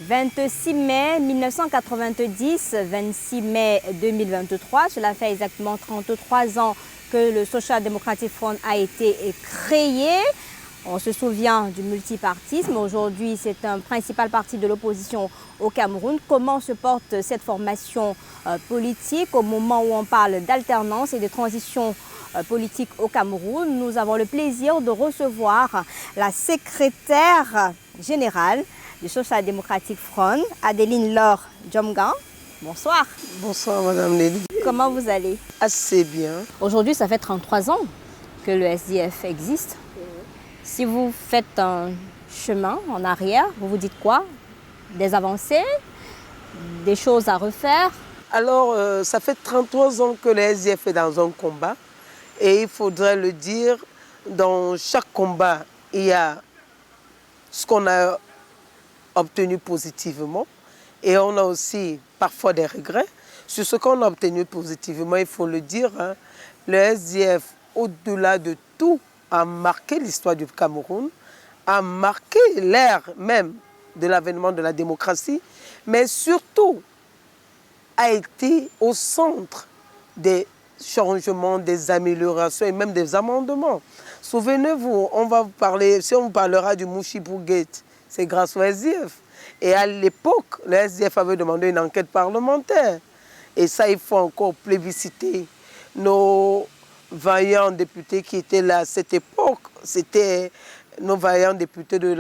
26 mai 1990, 26 mai 2023, cela fait exactement 33 ans que le Social Democratic Front a été créé. On se souvient du multipartisme. Aujourd'hui, c'est un principal parti de l'opposition au Cameroun. Comment se porte cette formation politique au moment où on parle d'alternance et de transition politique au Cameroun? Nous avons le plaisir de recevoir la secrétaire générale du Social Democratic Front, Adeline Laure Djomgan. Bonsoir. Bonsoir Madame Nelly. Comment vous allez? Assez bien. Aujourd'hui, ça fait 33 ans que le SDF existe. Si vous faites un chemin en arrière, vous vous dites quoi? Des avancées? Des choses à refaire? Alors, ça fait 33 ans que le SDF est dans un combat. Et il faudrait le dire, dans chaque combat, il y a ce qu'on a obtenu positivement. Et on a aussi parfois des regrets. Sur ce qu'on a obtenu positivement, il faut le dire, hein, le SDF, au-delà de tout, a marqué l'histoire du Cameroun, a marqué l'ère même de l'avènement de la démocratie, mais surtout a été au centre des changements, des améliorations et même des amendements. Souvenez-vous, on va vous parler, si on vous parlera du Mouchibou Gate, c'est grâce au SDF. Et à l'époque, le SDF avait demandé une enquête parlementaire. Et ça, il faut encore plébisciter nos vaillants députés qui étaient là à cette époque. C'était nos vaillants députés de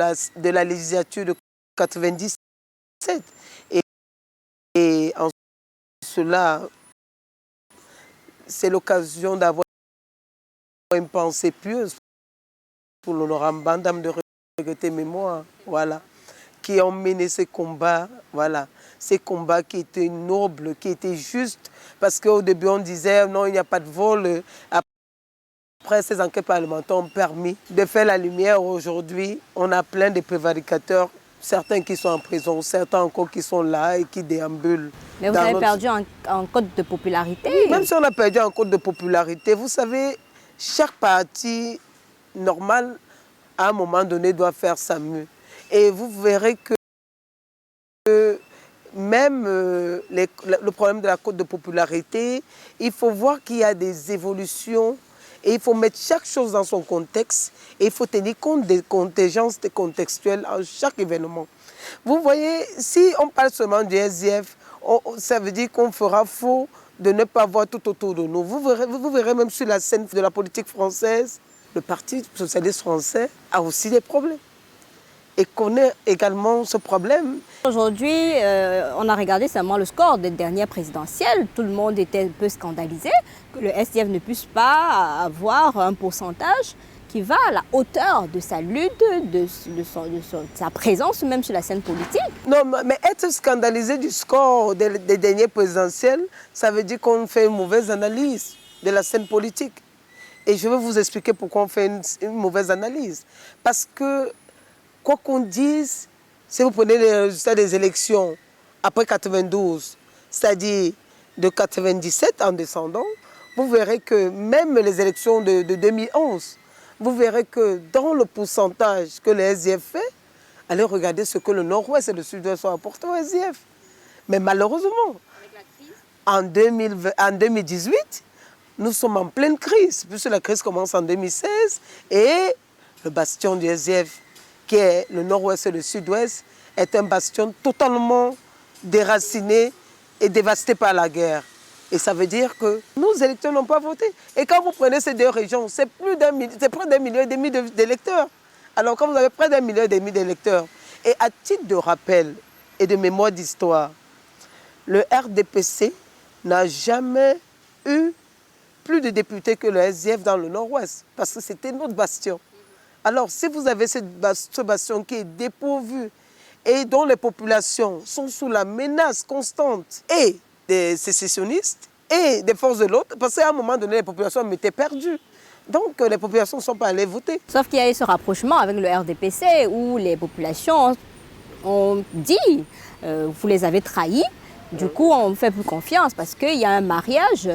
la législature de 97. Et en cela, c'est l'occasion d'avoir une pensée pieuse pour l'honorable Bandam de regretter mémoire, voilà, qui ont mené ces combats, voilà, ces combats qui étaient nobles, qui étaient justes, parce qu'au début on disait non, il n'y a pas de vol. Après, ces enquêtes parlementaires ont permis de faire la lumière. Aujourd'hui, on a plein de prévaricateurs, certains qui sont en prison, certains encore qui sont là et qui déambulent. Mais vous avez perdu en code de popularité. Oui, même si on a perdu en code de popularité, vous savez, chaque parti normal, à un moment donné, doit faire sa mue. Et vous verrez que même le problème de la cote de popularité, il faut voir qu'il y a des évolutions et il faut mettre chaque chose dans son contexte et il faut tenir compte des contingences contextuelles à chaque événement. Vous voyez, si on parle seulement du SDF, ça veut dire qu'on fera faux de ne pas voir tout autour de nous. Vous verrez même sur la scène de la politique française, le Parti socialiste français a aussi des problèmes et connaît également ce problème. Aujourd'hui, on a regardé seulement le score des dernières présidentielles. Tout le monde était un peu scandalisé que le SDF ne puisse pas avoir un pourcentage qui va à la hauteur de sa lutte, de sa présence même sur la scène politique. Non, mais être scandalisé du score des dernières présidentielles, ça veut dire qu'on fait une mauvaise analyse de la scène politique. Et je vais vous expliquer pourquoi on fait une mauvaise analyse. Parce que, quoi qu'on dise, si vous prenez les résultats des élections après 92, c'est-à-dire de 97 en descendant, vous verrez que même les élections de 2011, vous verrez que dans le pourcentage que le SDF fait, allez regarder ce que le Nord-Ouest et le Sud-Ouest ont apporté au SDF. Mais malheureusement, en 2018, nous sommes en pleine crise, puisque la crise commence en 2016 et le bastion du SDF, qui est le Nord-Ouest et le Sud-Ouest, est un bastion totalement déraciné et dévasté par la guerre. Et ça veut dire que nos électeurs n'ont pas voté. Et quand vous prenez ces deux régions, c'est près d'1,5 million d'électeurs. Alors quand vous avez près d'1,5 million d'électeurs, et à titre de rappel et de mémoire d'histoire, le RDPC n'a jamais eu plus de députés que le SDF dans le Nord-Ouest, parce que c'était notre bastion. Alors, si vous avez ce bastion qui est dépourvu et dont les populations sont sous la menace constante et des sécessionnistes et des forces de l'autre, parce qu'à un moment donné, les populations étaient perdues. Donc, les populations ne sont pas allées voter. Sauf qu'il y a eu ce rapprochement avec le RDPC où les populations ont dit vous les avez trahis. Du coup, on ne fait plus confiance parce qu'il y a un mariage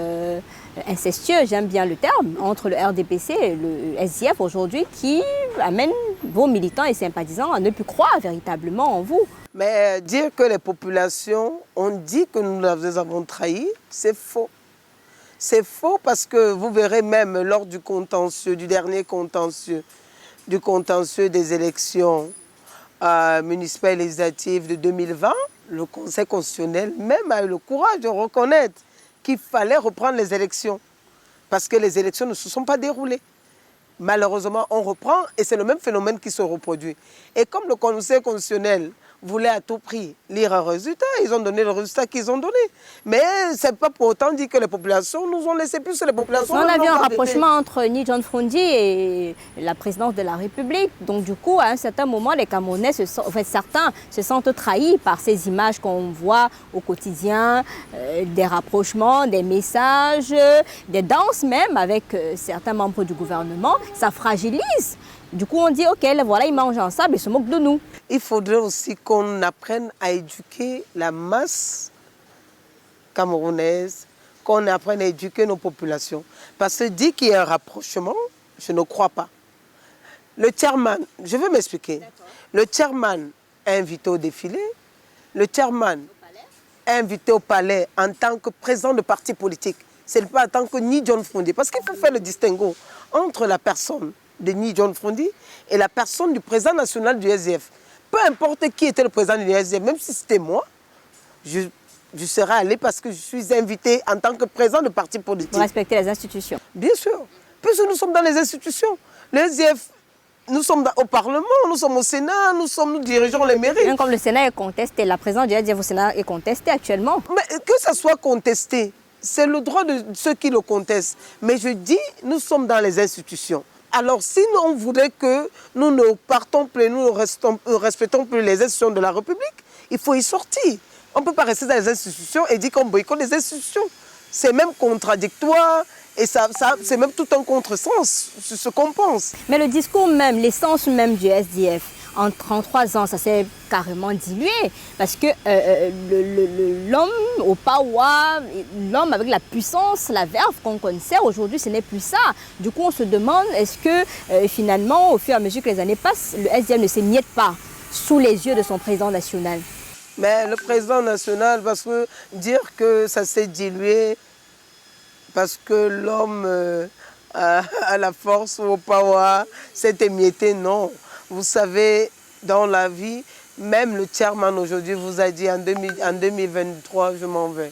incestueux, j'aime bien le terme, entre le RDPC et le SDF aujourd'hui qui amène vos militants et sympathisants à ne plus croire véritablement en vous. Mais dire que les populations ont dit que nous les avons trahis, c'est faux. C'est faux parce que vous verrez même lors du contentieux, du dernier contentieux, du contentieux des élections municipales et législatives de 2020, le Conseil constitutionnel même a eu le courage de reconnaître qu'il fallait reprendre les élections parce que les élections ne se sont pas déroulées. Malheureusement, on reprend et c'est le même phénomène qui se reproduit. Et comme le Conseil constitutionnel voulait à tout prix lire un résultat, ils ont donné le résultat qu'ils ont donné. Mais ce n'est pas pour autant dit que les populations nous ont laissé plus, les populations... On a vu un rapprochement entre Ni John Frondi et la présidence de la République. Donc du coup, à un certain moment, les Camerounais, certains se sentent trahis par ces images qu'on voit au quotidien, des rapprochements, des messages, des danses même avec certains membres du gouvernement. Ça fragilise. Du coup, on dit, OK, voilà, ils mangent ensemble et se moquent de nous. Il faudrait aussi qu'on apprenne à éduquer la masse camerounaise, qu'on apprenne à éduquer nos populations. Parce que dit qu'il y a un rapprochement, je ne crois pas. Le chairman, je vais m'expliquer. Le chairman est invité au défilé. Le chairman est invité au palais en tant que président de parti politique. Ce n'est pas en tant que Ni John Frondi. Parce qu'il faut faire le distinguo entre la personne de Ni John Frondi et la personne du président national du SDF. Peu importe qui était le président du SDF, même si c'était moi, je serais allé parce que je suis invité en tant que président de parti politique. Vous respectez les institutions? Bien sûr, puisque nous sommes dans les institutions. Le SDF, nous sommes au Parlement, nous sommes au Sénat, nous dirigeons les mairies. Même comme le Sénat est contesté, la présidence du SDF au Sénat est contestée actuellement. Mais que ça soit contesté, c'est le droit de ceux qui le contestent. Mais je dis, nous sommes dans les institutions. Alors, si on voudrait que nous ne partons plus, nous ne respectons plus les institutions de la République, il faut y sortir. On ne peut pas rester dans les institutions et dire qu'on boycotte les institutions. C'est même contradictoire et c'est même tout un contresens, ce qu'on pense. Mais le discours même, l'essence même du SDF, en 33 ans, ça s'est carrément dilué. Parce que l'homme au power, l'homme avec la puissance, la verve qu'on connaissait, aujourd'hui, ce n'est plus ça. Du coup, on se demande, est-ce que finalement, au fur et à mesure que les années passent, le SDF ne s'émiette pas sous les yeux de son président national? Mais le président national, parce que dire que ça s'est dilué, parce que l'homme a la force ou au power s'est émietté, non. Vous savez, dans la vie, même le chairman aujourd'hui vous a dit en 2023, je m'en vais.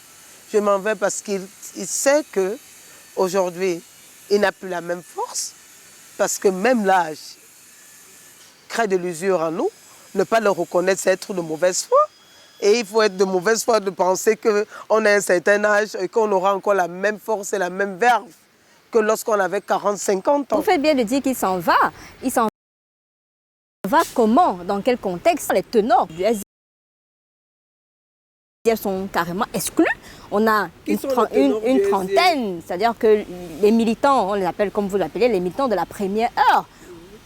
Je m'en vais parce qu'il sait qu'aujourd'hui, il n'a plus la même force, parce que même l'âge crée de l'usure en nous. Ne pas le reconnaître, c'est être de mauvaise foi. Et il faut être de mauvaise foi de penser qu'on a un certain âge et qu'on aura encore la même force et la même verve que lorsqu'on avait 40-50 ans. Vous faites bien de dire qu'il s'en va. Il s'en va comment? Dans quel contexte? Les tenors du SDF sont carrément exclus. On a une trentaine, c'est-à-dire que les militants, on les appelle comme vous l'appelez, les militants de la première heure,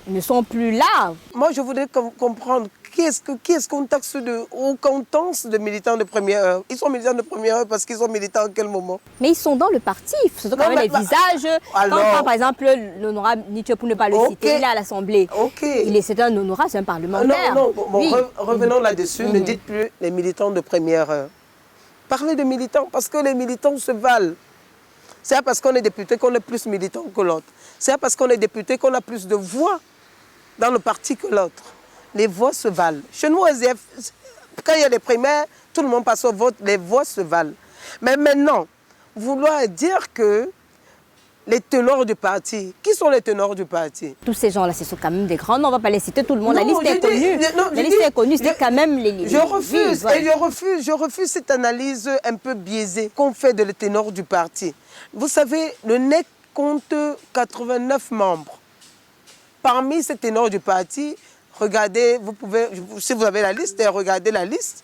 ne sont plus là. Moi, je voudrais comprendre qui est-ce qu'on taxe ou qu'on tense de militants de première heure. Ils sont militants de première heure parce qu'ils sont militants à quel moment? Mais ils sont dans le parti. Ce sont quand même les visages. Alors, quand, par exemple, l'honorable Nietzsche, pour ne pas le citer, il est à l'Assemblée. C'est un honorable, c'est un parlementaire. Non, oui. Revenons là-dessus. Ne dites plus les militants de première heure. Parlez de militants parce que les militants se valent. C'est parce qu'on est député qu'on est plus militant que l'autre. C'est parce qu'on est député qu'on a plus de voix dans le parti que l'autre. Les voix se valent. Chez nous, SDF, quand il y a les primaires, tout le monde passe au vote, les voix se valent. Mais maintenant, vouloir dire que les tenors du parti, qui sont les tenors du parti? Tous ces gens-là, ce sont quand même des grands noms, on ne va pas les citer tout le monde. La liste est connue. La liste est connue, c'est quand même les... Je refuse, et je refuse cette analyse un peu biaisée qu'on fait de les tenors du parti. Vous savez, le NEC compte 89 membres. Parmi ces ténors du parti, regardez, vous pouvez, si vous avez la liste, regardez la liste,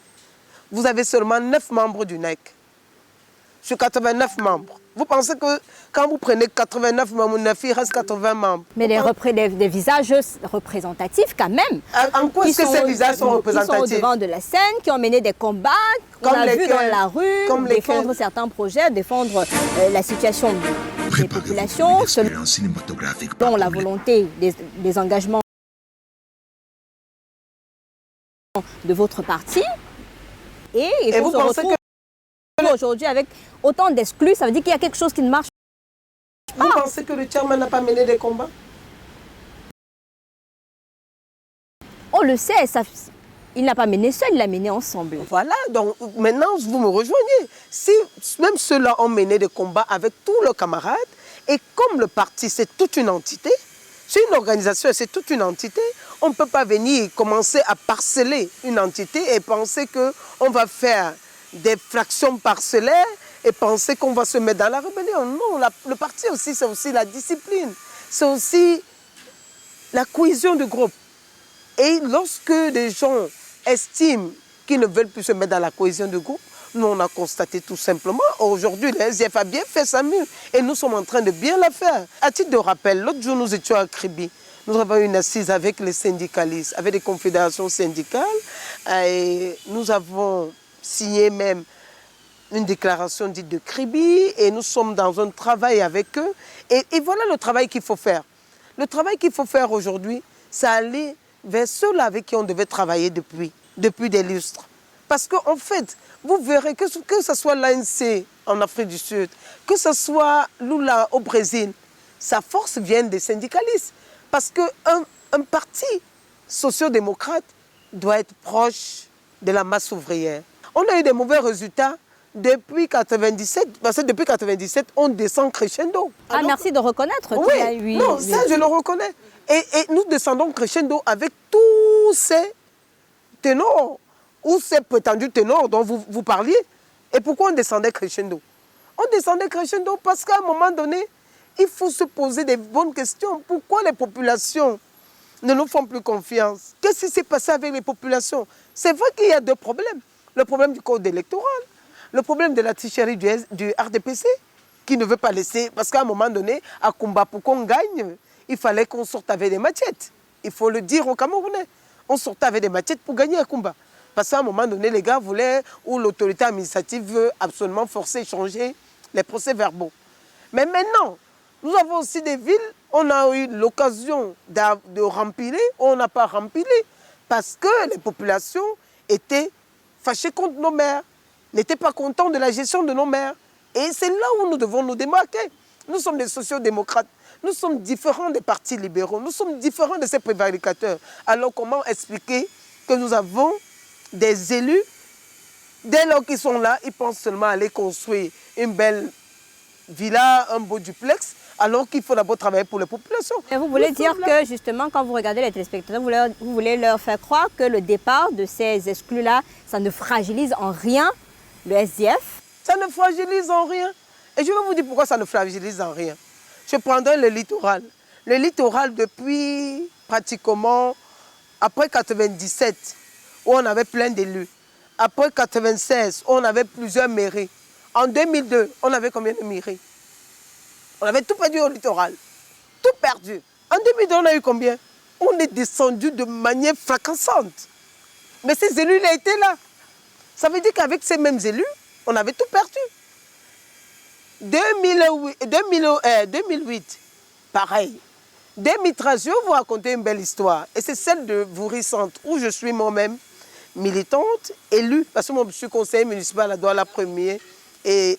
vous avez seulement 9 membres du NEC. Sur 89 membres. Vous pensez que quand vous prenez 89 membres, 9, il reste 80 membres. Mais des visages représentatifs quand même. En quoi est-ce que ces visages sont représentatifs? Qui sont au devant de la scène, qui ont mené des combats, qu'on a vu dans la rue, défendre certains projets, défendre la situation des populations, selon la volonté des engagements de votre parti. Et vous se pensez retrouve aujourd'hui avec autant d'exclus, ça veut dire qu'il y a quelque chose qui ne marche pas. Vous pensez que le chairman n'a pas mené des combats? On le sait, il n'a pas mené seul, il l'a mené ensemble. Voilà, donc maintenant vous me rejoignez. Si même ceux-là ont mené des combats avec tous leurs camarades, et comme le parti c'est toute une entité, c'est une organisation, c'est toute une entité, on ne peut pas venir commencer à parceller une entité et penser qu'on va faire des fractions parcellaires et penser qu'on va se mettre dans la rébellion. Non, le parti aussi, c'est aussi la discipline, c'est aussi la cohésion du groupe. Et lorsque des gens estiment qu'ils ne veulent plus se mettre dans la cohésion du groupe, nous on a constaté tout simplement, aujourd'hui le SDF a bien fait sa mue et nous sommes en train de bien la faire. À titre de rappel, l'autre jour nous étions à Kribi, nous avons eu une assise avec les syndicalistes, avec des confédérations syndicales et nous avons signé même une déclaration dite de Kribi et nous sommes dans un travail avec eux et voilà le travail qu'il faut faire. Le travail qu'il faut faire aujourd'hui, c'est aller vers ceux-là avec qui on devait travailler depuis des lustres. Parce qu'en fait, vous verrez que ce soit l'ANC en Afrique du Sud, que ce soit Lula au Brésil, sa force vient des syndicalistes. Parce qu'un parti social-démocrate doit être proche de la masse ouvrière. On a eu des mauvais résultats depuis 1997, parce que depuis 1997, on descend crescendo. Ah, merci de reconnaître qu'il y a eu... Non, ça je le reconnais. Et nous descendons crescendo avec tous ces ténors, ou ces prétendus ténors dont vous parliez. Et pourquoi on descendait crescendo? On descendait crescendo parce qu'à un moment donné, il faut se poser des bonnes questions. Pourquoi les populations ne nous font plus confiance? Qu'est-ce qui s'est passé avec les populations? C'est vrai qu'il y a deux problèmes. Le problème du code électoral, le problème de la tricherie du RDPC, qui ne veut pas laisser... Parce qu'à un moment donné, à Kumba, pour qu'on gagne, il fallait qu'on sorte avec des machettes. Il faut le dire aux Camerounais. On sortait avec des machettes pour gagner à Kumba. Parce qu'à un moment donné, les gars voulaient, ou l'autorité administrative veut absolument forcer, changer les procès-verbaux. Mais maintenant, nous avons aussi des villes, on a eu l'occasion de remplir, on n'a pas rempli, parce que les populations étaient fâchées contre nos maires, n'étaient pas contents de la gestion de nos maires. Et c'est là où nous devons nous démarquer. Nous sommes des sociaux-démocrates. Nous sommes différents des partis libéraux. Nous sommes différents de ces prévaricateurs. Alors comment expliquer que nous avons des élus, dès lors qu'ils sont là, ils pensent seulement à aller construire une belle villa, un beau duplex, alors qu'il faut d'abord travailler pour les populations. Et vous voulez dire que justement, quand vous regardez les téléspectateurs, vous voulez leur faire croire que le départ de ces exclus-là, ça ne fragilise en rien le SDF? Ça ne fragilise en rien. Et je vais vous dire pourquoi ça ne fragilise en rien. Je prendrai le littoral. Le littoral, depuis pratiquement après 1997, où on avait plein d'élus. Après 1996, on avait plusieurs mairies. En 2002, on avait combien de mairies? On avait tout perdu au littoral. Tout perdu. En 2002, on a eu combien? On est descendu de manière fracassante. Mais ces élus-là étaient là. Ça veut dire qu'avec ces mêmes élus, on avait tout perdu. 2008, pareil. 2013, je vais vous raconter une belle histoire. Et c'est celle de Voury-Centre, où je suis moi-même militante, élue, parce que moi je suis conseiller municipal à Douala-Premier et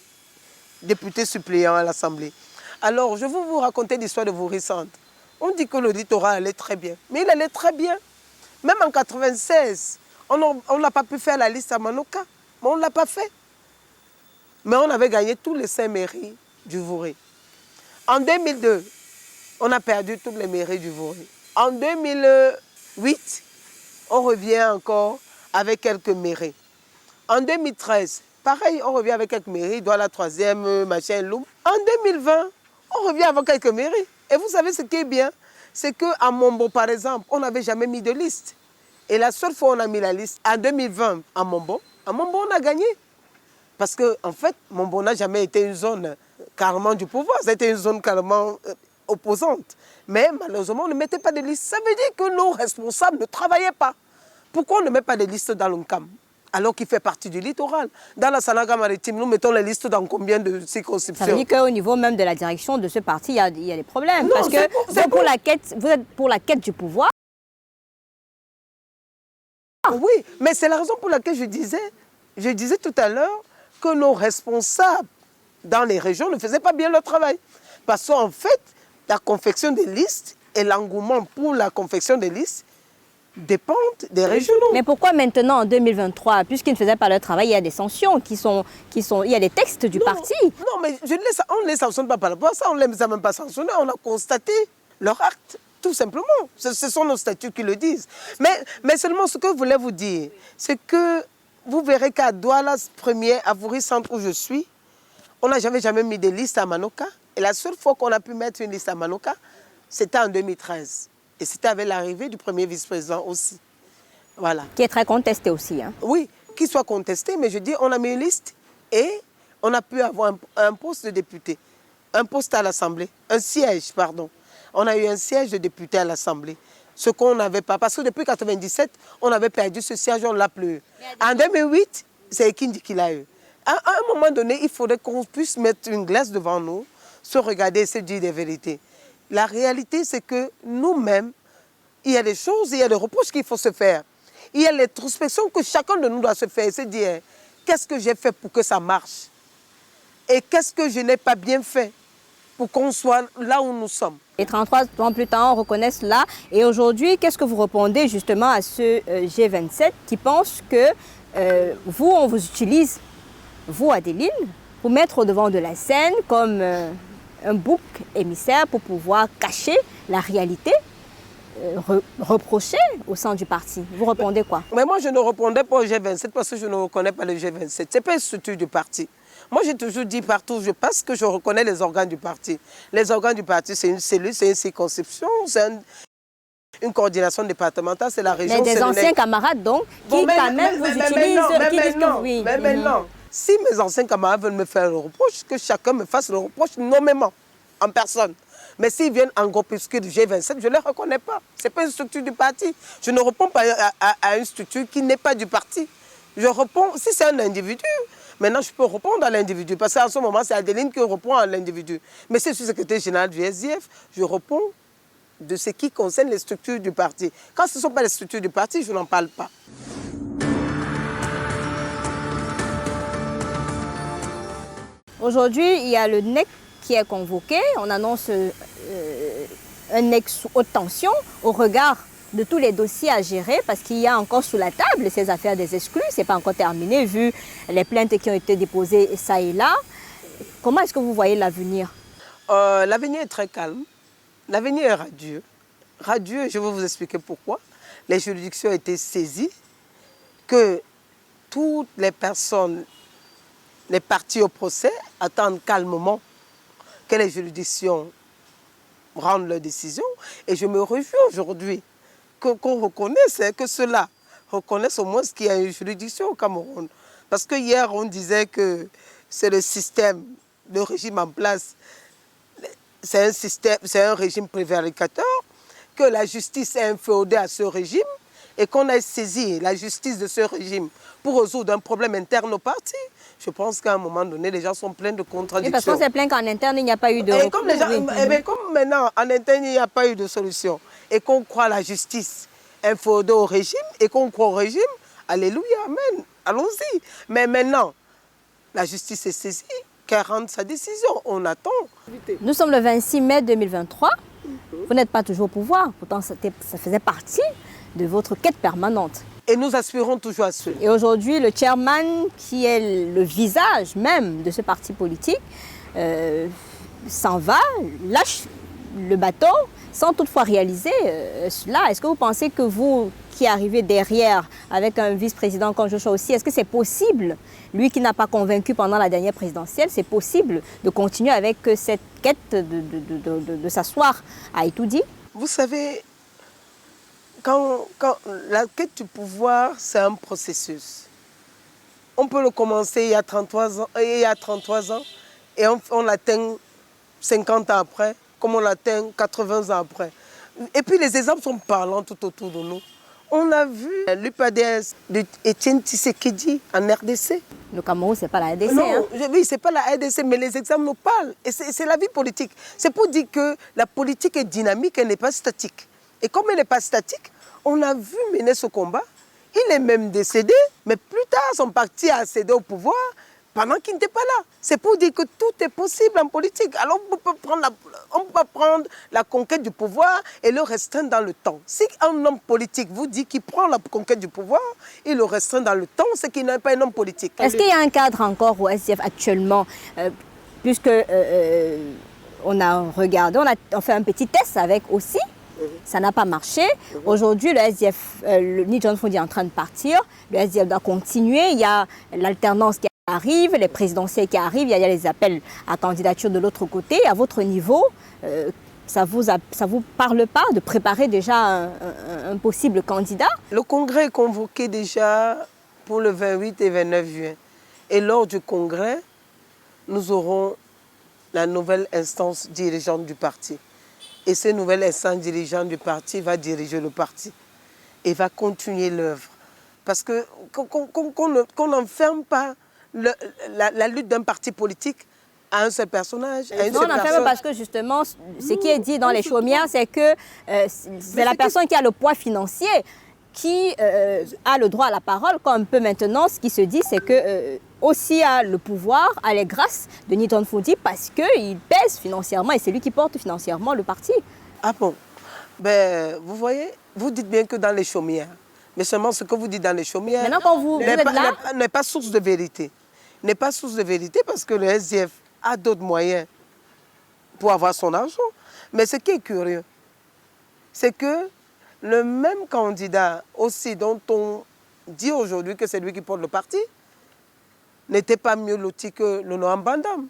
député suppléant à l'Assemblée. Alors, je vais vous raconter l'histoire de Voury-Centre. On dit que le littoral allait très bien, mais il allait très bien. Même en 1996, on n'a pas pu faire la liste à Manoka, mais on ne l'a pas fait. Mais on avait gagné tous les 5 mairies du Voury. En 2002, on a perdu toutes les mairies du Voury. En 2008, on revient encore avec quelques mairies. En 2013, pareil, on revient avec quelques mairies, doit la 3e, machin, Loum. En 2020, on revient avec quelques mairies. Et vous savez ce qui est bien, c'est qu'à Mombo, par exemple, on n'avait jamais mis de liste. Et la seule fois où on a mis la liste, en 2020, à Mombo, on a gagné. Parce qu'en fait, Mombo n'a jamais été une zone carrément du pouvoir, c'était une zone carrément opposante. Mais malheureusement, on ne mettait pas de liste. Ça veut dire que nos responsables ne travaillaient pas. Pourquoi on ne met pas de liste dans l'UNCAM, alors qu'il fait partie du littoral? Dans la Sanaga maritime, nous mettons les listes dans combien de circonscriptions? Ça veut dire qu'au niveau même de la direction de ce parti, il y a des problèmes. Non, parce que vous êtes pour la quête du pouvoir. Oui, mais c'est la raison pour laquelle je disais tout à l'heure que nos responsables dans les régions ne faisaient pas bien leur travail. Parce qu'en fait, la confection des listes et l'engouement pour la confection des listes dépendent des régionaux. Mais pourquoi maintenant, en 2023, puisqu'ils ne faisaient pas leur travail, il y a des sanctions il y a des textes du parti? Non, mais on ne les sanctionne pas par rapport à ça, on ne les a même pas sanctionnés, on a constaté leur acte, tout simplement. Ce sont nos statuts qui le disent. Mais seulement ce que je voulais vous dire, c'est que vous verrez qu'à Douala, premier, à Voury Centre où je suis, on n'a jamais mis de liste à Manoka. Et la seule fois qu'on a pu mettre une liste à Manoka, c'était en 2013. Et c'était avec l'arrivée du premier vice-président aussi. Voilà. Qui est très contesté aussi. Hein. Oui, qu'il soit contesté, mais je dis, on a mis une liste et on a pu avoir un poste de député, un poste à l'Assemblée, un siège, pardon. On a eu un siège de député à l'Assemblée. Ce qu'on n'avait pas, parce que depuis 1997, on avait perdu ce siège, on ne l'a plus. En 2008, c'est Ekindi qui l'a eu. À un moment donné, il faudrait qu'on puisse mettre une glace devant nous, se regarder et se dire des vérités. La réalité, c'est que nous-mêmes, il y a des choses, il y a des reproches qu'il faut se faire. Il y a l'introspection que chacun de nous doit se faire et se dire, qu'est-ce que j'ai fait pour que ça marche? Et qu'est-ce que je n'ai pas bien fait pour qu'on soit là où nous sommes? Et 33 ans plus tard, on reconnaît cela. Et aujourd'hui, qu'est-ce que vous répondez justement à ce G27 qui pense que vous, on vous utilise, vous, Adeline, pour mettre au devant de la scène comme un bouc émissaire pour pouvoir cacher la réalité, reprocher au sein du parti? Vous répondez quoi? Mais moi, je ne répondais pas au G27 parce que je ne reconnais pas le G27. Ce n'est pas une structure du parti. Moi, j'ai toujours dit partout où je passe que je reconnais les organes du parti. Les organes du parti, c'est une cellule, c'est une circonscription, c'est une coordination départementale, c'est la région. Mais des anciens camarades, donc, qui quand même vous utilisent, qui disent que oui. Mais maintenant, si mes anciens camarades veulent me faire le reproche, que chacun me fasse le reproche nommément, en personne. Mais s'ils viennent en groupuscule du G27, je ne les reconnais pas. Ce n'est pas une structure du parti. Je ne réponds pas à une structure qui n'est pas du parti. Je réponds, si c'est un individu, maintenant je peux répondre à l'individu. Parce qu'en ce moment, c'est Adeline qui répond à l'individu. Mais si je suis secrétaire général du SDF, je réponds de ce qui concerne les structures du parti. Quand ce ne sont pas les structures du parti, je n'en parle pas. Aujourd'hui, il y a le NEC qui est convoqué. On annonce un NEC sous haute tension au regard de tous les dossiers à gérer parce qu'il y a encore sous la table ces affaires des exclus. Ce n'est pas encore terminé vu les plaintes qui ont été déposées ça et là. Comment est-ce que vous voyez l'avenir? L'avenir est très calme. L'avenir est radieux. Radieux, je vais vous expliquer pourquoi. Les juridictions ont été saisies, que toutes les personnes, les parties au procès, attendent calmement que les juridictions rendent leurs décisions. Et je me réjouis aujourd'hui qu'on reconnaisse, que ceux-là reconnaissent au moins qu'il y a une juridiction au Cameroun. Parce que hier, on disait que c'est le système, le régime en place, c'est un régime prévaricateur, que la justice est inféodée à ce régime et qu'on a saisi la justice de ce régime pour résoudre un problème interne au parti. Je pense qu'à un moment donné, les gens sont pleins de contradictions. Et parce qu'on s'est plaint qu'en interne, il n'y a pas eu de... Et comme, comme maintenant, en interne, il n'y a pas eu de solution, et qu'on croit à la justice inféodée au régime, et qu'on croit au régime, alléluia, amen, allons-y. Mais maintenant, la justice est saisie, qu'elle rende sa décision, on attend. Nous sommes le 26 mai 2023, vous n'êtes pas toujours au pouvoir, pourtant ça faisait partie de votre quête permanente. Et nous aspirons toujours à cela. Et aujourd'hui, le chairman, qui est le visage même de ce parti politique, s'en va, lâche le bateau, sans toutefois réaliser cela. Est-ce que vous pensez que vous, qui arrivez derrière avec un vice-président comme Joshua aussi, est-ce que c'est possible, lui qui n'a pas convaincu pendant la dernière présidentielle, c'est possible de continuer avec cette quête de s'asseoir à Itoudi? Vous savez, quand la quête du pouvoir, c'est un processus. On peut le commencer il y a 33 ans, et on l'atteint 50 ans après, comme on l'atteint 80 ans après. Et puis les exemples sont parlants tout autour de nous. On a vu l'UPADS d'Étienne Tshisekedi en RDC. Le Cameroun, ce n'est pas la RDC. Non, hein? Oui, ce n'est pas la RDC, mais les exemples nous parlent. Et c'est la vie politique. C'est pour dire que la politique est dynamique, elle n'est pas statique. Et comme elle n'est pas statique, on a vu mener ce combat. Il est même décédé, mais plus tard, son parti a cédé au pouvoir pendant qu'il n'était pas là. C'est pour dire que tout est possible en politique. Alors on peut prendre la conquête du pouvoir et le restreindre dans le temps. Si un homme politique vous dit qu'il prend la conquête du pouvoir, il le restreint dans le temps, c'est qu'il n'est pas un homme politique. Est-ce qu'il y a un cadre encore au SDF actuellement, puisque on a regardé, on fait un petit test avec aussi, ça n'a pas marché. Aujourd'hui, le SDF, Ni John Fondi est en train de partir, le SDF doit continuer, il y a l'alternance qui arrive, les présidentielles qui arrivent, il y a les appels à candidature de l'autre côté. À votre niveau, ça vous parle pas de préparer déjà un possible candidat? Le congrès est convoqué déjà pour le 28 et 29 juin. Et lors du congrès, nous aurons la nouvelle instance dirigeante du parti. Et cette nouvelle instance dirigeante du parti va diriger le parti et va continuer l'œuvre. Parce qu'on n'enferme pas la lutte d'un parti politique à un seul personnage. Non, on n'enferme pas parce que justement, ce qui est dit dans les chaumières, c'est que c'est la personne qui a le poids financier qui a le droit à la parole. Quand un peu maintenant, ce qui se dit, c'est que aussi a le pouvoir, a les grâces de Ni John Fondi parce qu'il pèse financièrement et c'est lui qui porte financièrement le parti. Ah bon? Ben, vous voyez, vous dites bien que dans les chaumières, mais seulement ce que vous dites dans les chaumières maintenant, quand vous êtes là, n'est pas source de vérité. N'est pas source de vérité parce que le SDF a d'autres moyens pour avoir son argent. Mais ce qui est curieux, c'est que le même candidat aussi dont on dit aujourd'hui que c'est lui qui porte le parti, n'était pas mieux loti que le Noam Bandam.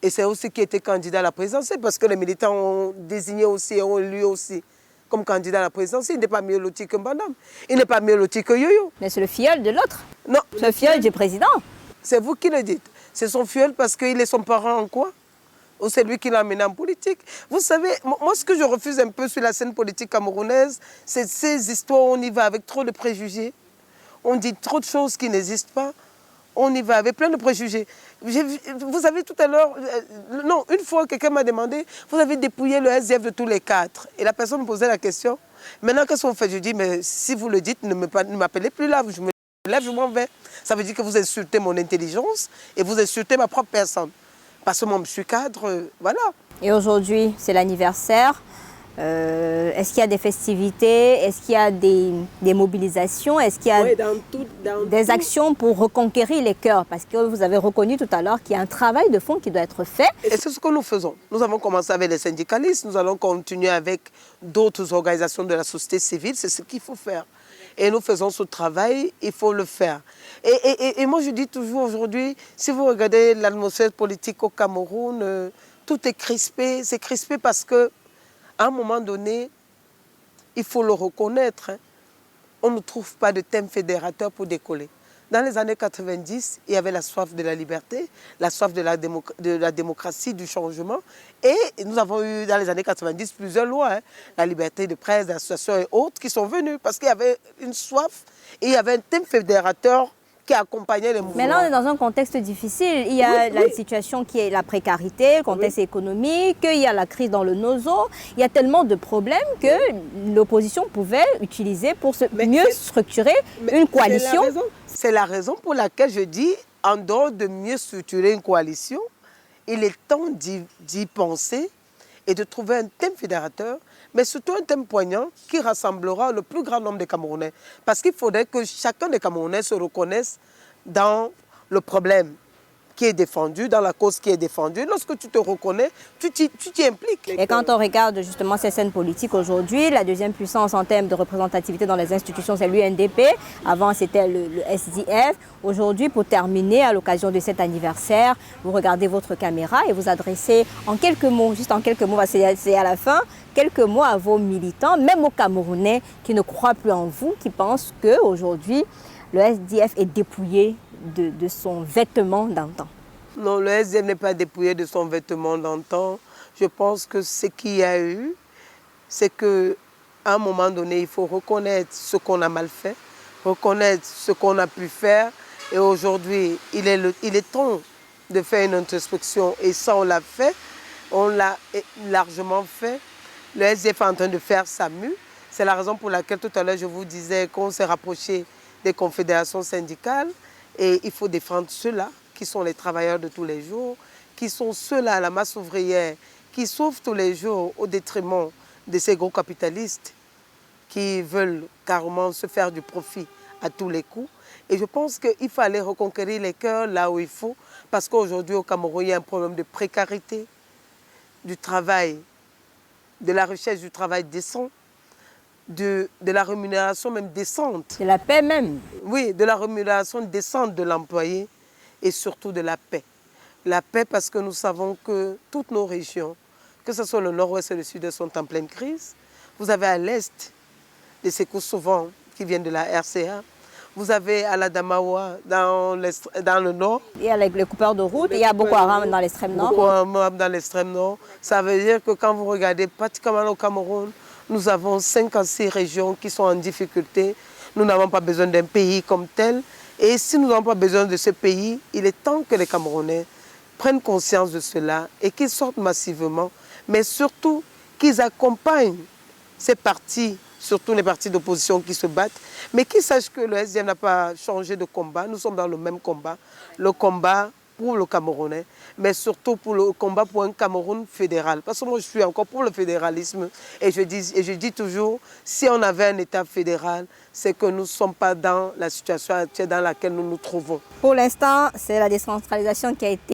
Et c'est aussi qui était candidat à la présidentielle parce que les militants ont désigné aussi et ont élu aussi comme candidat à la présidentielle. Il n'est pas mieux loti que Bandam. Il n'est pas mieux loti que Yoyo. mais c'est le filleul de l'autre. Non. C'est le filleul du président. C'est vous qui le dites. C'est son filleul parce qu'il est son parent en quoi? Ou c'est lui qui l'a amené en politique? Vous savez, moi ce que je refuse un peu sur la scène politique camerounaise, c'est ces histoires où on y va avec trop de préjugés. On dit trop de choses qui n'existent pas. On y va avec plein de préjugés. Vous avez tout à l'heure... non, une fois, quelqu'un m'a demandé, vous avez dépouillé le SDF de tous les cadres. Et la personne me posait la question. Maintenant, qu'est-ce qu'on fait? Je dis, mais si vous le dites, ne m'appelez plus là. Je me lève, je m'en vais. Ça veut dire que vous insultez mon intelligence et vous insultez ma propre personne. Parce que moi, je suis cadre, voilà. Et aujourd'hui, c'est l'anniversaire. Est-ce qu'il y a des festivités? Est-ce qu'il y a des mobilisations? Est-ce qu'il y a des actions pour reconquérir les cœurs? Parce que vous avez reconnu tout à l'heure qu'il y a un travail de fond qui doit être fait. Et c'est ce que nous faisons. Nous avons commencé avec les syndicalistes, nous allons continuer avec d'autres organisations de la société civile, c'est ce qu'il faut faire. Et nous faisons ce travail, il faut le faire. Et moi je dis toujours aujourd'hui, si vous regardez l'atmosphère politique au Cameroun, tout est crispé. C'est crispé parce que à un moment donné, il faut le reconnaître, hein, on ne trouve pas de thème fédérateur pour décoller. Dans les années 90, il y avait la soif de la liberté, la soif de la démocratie, du changement. Et nous avons eu dans les années 90 plusieurs lois, hein, la liberté de presse, d'association et autres qui sont venues parce qu'il y avait une soif et il y avait un thème fédérateur qui accompagnait les mouvements. Mais là, on est dans un contexte difficile. Il y a la situation qui est la précarité, le contexte économique, il y a la crise dans le NOZO. Il y a tellement de problèmes que l'opposition pouvait utiliser pour mieux structurer une coalition. C'est la raison pour laquelle je dis, en dehors de mieux structurer une coalition, il est temps d'y penser et de trouver un thème fédérateur, mais surtout un thème poignant qui rassemblera le plus grand nombre de Camerounais. Parce qu'il faudrait que chacun des Camerounais se reconnaisse dans le problème qui est défendu, dans la cause qui est défendue. Lorsque tu te reconnais, tu t'y impliques. Et quand on regarde justement ces scènes politiques aujourd'hui, la deuxième puissance en termes de représentativité dans les institutions, c'est l'UNDP. Avant, c'était le SDF. Aujourd'hui, pour terminer, à l'occasion de cet anniversaire, vous regardez votre caméra et vous adressez en quelques mots, juste en quelques mots, c'est à la fin, quelques mots à vos militants, même aux Camerounais qui ne croient plus en vous, qui pensent qu'aujourd'hui, le SDF est dépouillé de son vêtement d'antan. Non, le SDF n'est pas dépouillé de son vêtement d'antan. Je pense que ce qu'il y a eu, c'est qu'à un moment donné, il faut reconnaître ce qu'on a mal fait, reconnaître ce qu'on a pu faire. Et aujourd'hui, il est temps de faire une introspection. Et ça, on l'a fait, on l'a largement fait. Le SDF est en train de faire sa mue. C'est la raison pour laquelle tout à l'heure je vous disais qu'on s'est rapproché des confédérations syndicales et il faut défendre ceux-là qui sont les travailleurs de tous les jours, qui sont ceux-là, la masse ouvrière, qui souffrent tous les jours au détriment de ces gros capitalistes qui veulent carrément se faire du profit à tous les coups. Et je pense qu'il fallait reconquérir les cœurs là où il faut, parce qu'aujourd'hui au Cameroun, il y a un problème de précarité, du travail, de la recherche du travail décent, de la rémunération même décente. De la paix même. Oui, de la rémunération décente de l'employé et surtout de la paix. La paix parce que nous savons que toutes nos régions, que ce soit le nord-ouest et le sud-est, sont en pleine crise. Vous avez à l'est des secousses souvent qui viennent de la RCA. Vous avez à la Damawa dans le nord. Il y a les coupeurs de route, il y a Boko Haram dans l'extrême nord. Boko Haram dans l'extrême nord. Ça veut dire que quand vous regardez pratiquement au Cameroun, nous avons 5 à 6 régions qui sont en difficulté. Nous n'avons pas besoin d'un pays comme tel. Et si nous n'avons pas besoin de ce pays, il est temps que les Camerounais prennent conscience de cela et qu'ils sortent massivement, mais surtout qu'ils accompagnent ces partis, surtout les partis d'opposition qui se battent, mais qu'ils sachent que le SDF n'a pas changé de combat. Nous sommes dans le même combat, le combat pour le Camerounais, mais surtout pour le combat pour un Cameroun fédéral. Parce que moi, je suis encore pour le fédéralisme et je dis toujours, si on avait un État fédéral, c'est que nous ne sommes pas dans la situation actuelle dans laquelle nous nous trouvons. Pour l'instant, c'est la décentralisation qui a été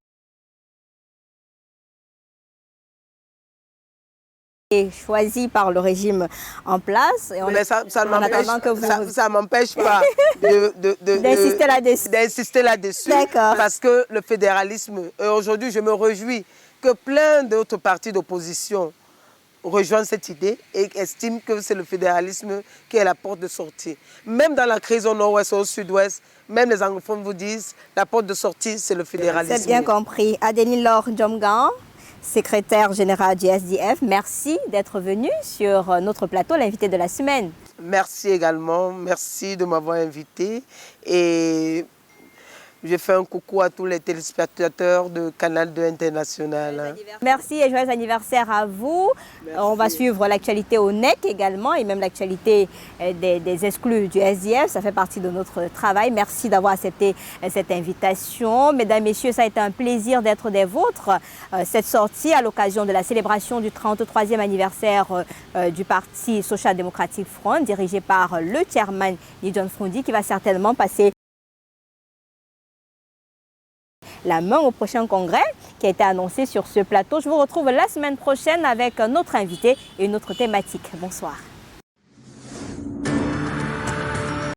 choisi par le régime en place. Et mais ça ne m'empêche pas d'insister là-dessus. D'insister là-dessus. D'accord. Parce que le fédéralisme, aujourd'hui je me réjouis que plein d'autres partis d'opposition rejoignent cette idée et estiment que c'est le fédéralisme qui est la porte de sortie. Même dans la crise au nord-ouest, au sud-ouest, même les anglophones vous disent la porte de sortie, c'est le fédéralisme. C'est bien compris. Adeline Laure Djomgan, secrétaire générale du SDF, merci d'être venu sur notre plateau, l'invité de la semaine. Merci également, merci de m'avoir invité et je fais un coucou à tous les téléspectateurs de Canal 2 International. Merci et joyeux anniversaire à vous. Merci. On va suivre l'actualité au NEC également et même l'actualité des exclus du SDF. Ça fait partie de notre travail. Merci d'avoir accepté cette invitation. Mesdames, Messieurs, ça a été un plaisir d'être des vôtres. Cette sortie à l'occasion de la célébration du 33e anniversaire du Parti Social Democratic Front, dirigé par le chairman John Froundi, qui va certainement passer la main au prochain congrès qui a été annoncé sur ce plateau. Je vous retrouve la semaine prochaine avec un autre invité et une autre thématique. Bonsoir.